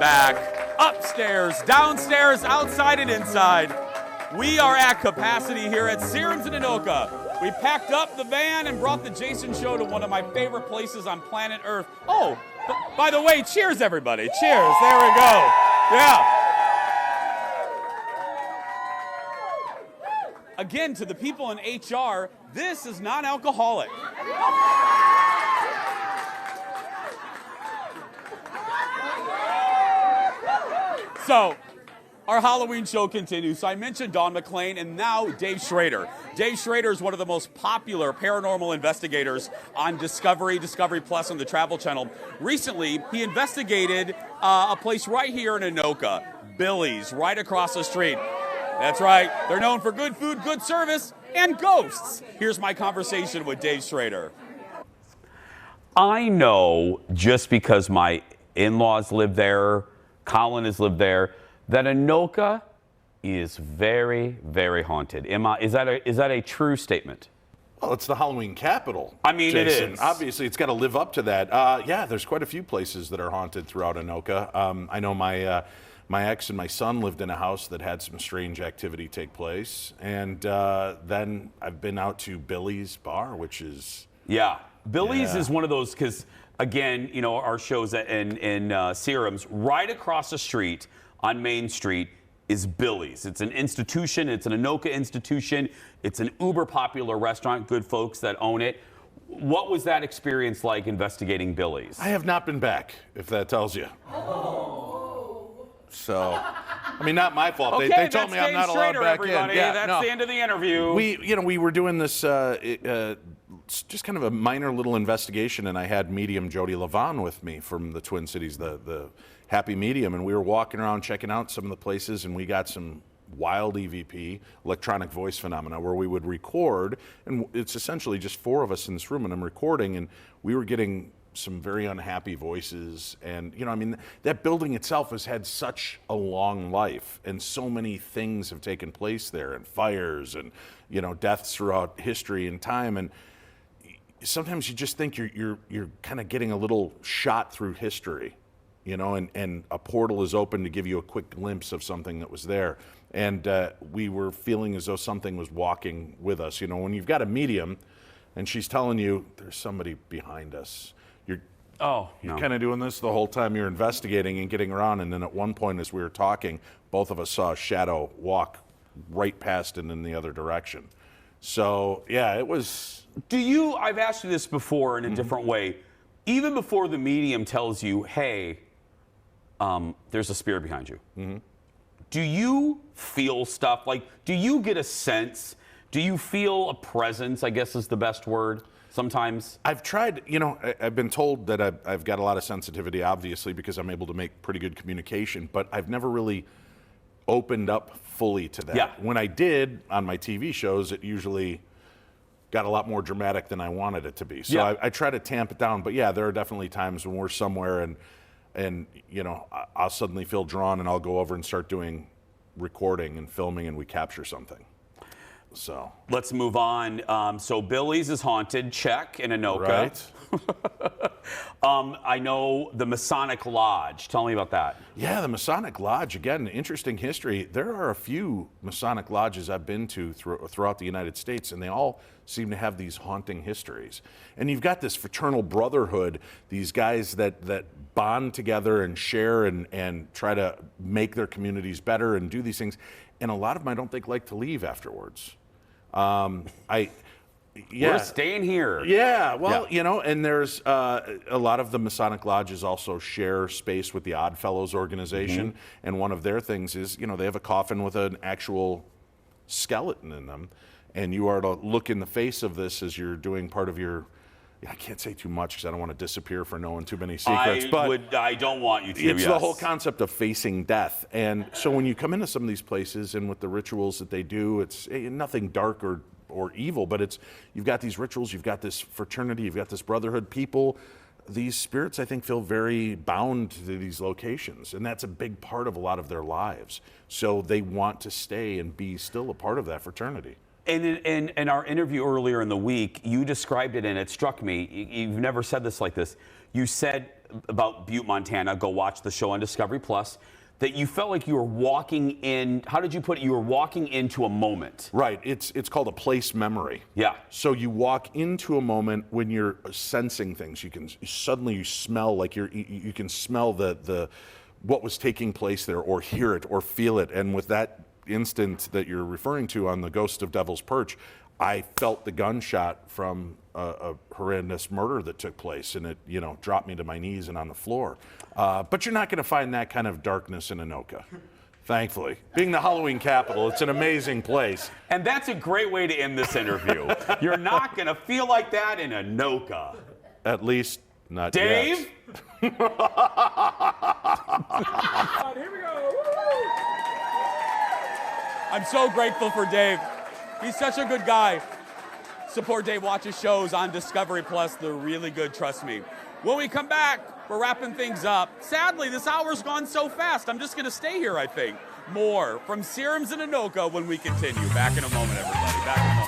back. Upstairs, downstairs, outside, and inside. We are at capacity here at Serums in Anoka. We packed up the van and brought the Jason Show to one of my favorite places on planet Earth. Oh, by the way, cheers, everybody. Cheers. There we go. Yeah. Again, to the people in HR, this is non-alcoholic. So, our Halloween show continues. So I mentioned Dawn McClain and now Dave Schrader. Dave Schrader is one of the most popular paranormal investigators on Discovery Plus on the Travel Channel. Recently, he investigated a place right here in Anoka, Billy's, right across the street. That's right. They're known for good food, good service, and ghosts. Here's my conversation with Dave Schrader. I know just because my in-laws live there, Colin has lived there, that Anoka is very, very haunted. Is that a true statement? Well, it's the Halloween capital. I mean, Jason. it is. Obviously, it's got to live up to that. Yeah, there's quite a few places that are haunted throughout Anoka. I know my ex and my son lived in a house that had some strange activity take place. And then I've been out to Billy's Bar, which is... Yeah. Billy's is one of those, because, again, you know, our shows in Serums, right across the street on Main Street is Billy's. It's an institution. It's an Anoka institution. It's an uber popular restaurant, good folks that own it. What was that experience like investigating Billy's? I have not been back, if that tells you. So, I mean, not my fault. Okay, they told me I'm not allowed back everybody. in. Yeah, that's the end of the interview. We were doing this just kind of a minor little investigation, and I had medium Jody Levon with me from the Twin Cities, the Happy Medium, and we were walking around checking out some of the places, and we got some wild EVP, electronic voice phenomena, where we would record, and it's essentially just four of us in this room, and I'm recording, and we were getting some very unhappy voices. And, you know, I mean, that building itself has had such a long life, and so many things have taken place there, and fires and, you know, deaths throughout history and time. And sometimes you just think you're kind of getting a little shot through history, you know, and a portal is open to give you a quick glimpse of something that was there. And we were feeling as though something was walking with us. You know, when you've got a medium and she's telling you there's somebody behind us, you're kind of doing this the whole time you're investigating and getting around. And then at one point, as we were talking, both of us saw a shadow walk right past and in the other direction. So, yeah, it was... I've asked you this before in a different way, even before the medium tells you, hey, there's a spirit behind you, do you feel stuff? Like, do you get a sense? Do you feel a presence, I guess is the best word? Sometimes. I've tried, you know, I've been told that I've got a lot of sensitivity, obviously, because I'm able to make pretty good communication, but I've never really opened up fully to that. Yeah. When I did on my TV shows, it usually got a lot more dramatic than I wanted it to be. So yeah. I try to tamp it down, but yeah, there are definitely times when we're somewhere and you know, I'll suddenly feel drawn and I'll go over and start doing recording and filming and we capture something. So let's move on. So Billy's is haunted, check, in Anoka. Right. I know the Masonic Lodge. Tell me about that. Yeah, the Masonic Lodge, again, interesting history. There are a few Masonic lodges I've been to throughout the United States, and they all seem to have these haunting histories. And you've got this fraternal brotherhood, these guys that bond together and share and try to make their communities better and do these things. And a lot of them, I don't think, like to leave afterwards. We're staying here. Yeah, well, you know, and there's a lot of the Masonic lodges also share space with the Odd Fellows organization, and one of their things is, you know, they have a coffin with an actual skeleton in them, and you are to look in the face of this as you're doing part of your... I can't say too much because I don't want to disappear for knowing too many secrets. I don't want you to. It's the whole concept of facing death. And so when you come into some of these places and with the rituals that they do, it's nothing dark or evil, but you've got these rituals, you've got this fraternity, you've got this brotherhood. People, these spirits, I think, feel very bound to these locations. And that's a big part of a lot of their lives. So they want to stay and be still a part of that fraternity. And in our interview earlier in the week, you described it, and it struck me. You've never said this like this. You said about Butte, Montana. Go watch the show on Discovery Plus. That you felt like you were walking in. How did you put it? You were walking into a moment. Right. It's called a place memory. Yeah. So you walk into a moment when you're sensing things. You can suddenly smell like you can smell the what was taking place there, or hear it, or feel it. And with that instant that you're referring to on the Ghost of Devil's Perch, I felt the gunshot from a horrendous murder that took place, and it, dropped me to my knees and on the floor. But you're not going to find that kind of darkness in Anoka, thankfully. Being the Halloween capital, it's an amazing place. And that's a great way to end this interview. You're not going to feel like that in Anoka. At least not Dave? yet. Here we go. Woo! I'm so grateful for Dave. He's such a good guy. Support Dave, watch his shows on Discovery Plus. They're really good, trust me. When we come back, we're wrapping things up. Sadly, this hour's gone so fast. I'm just going to stay here, I think. More from Serums and Anoka when we continue. Back in a moment, everybody. Back in a moment.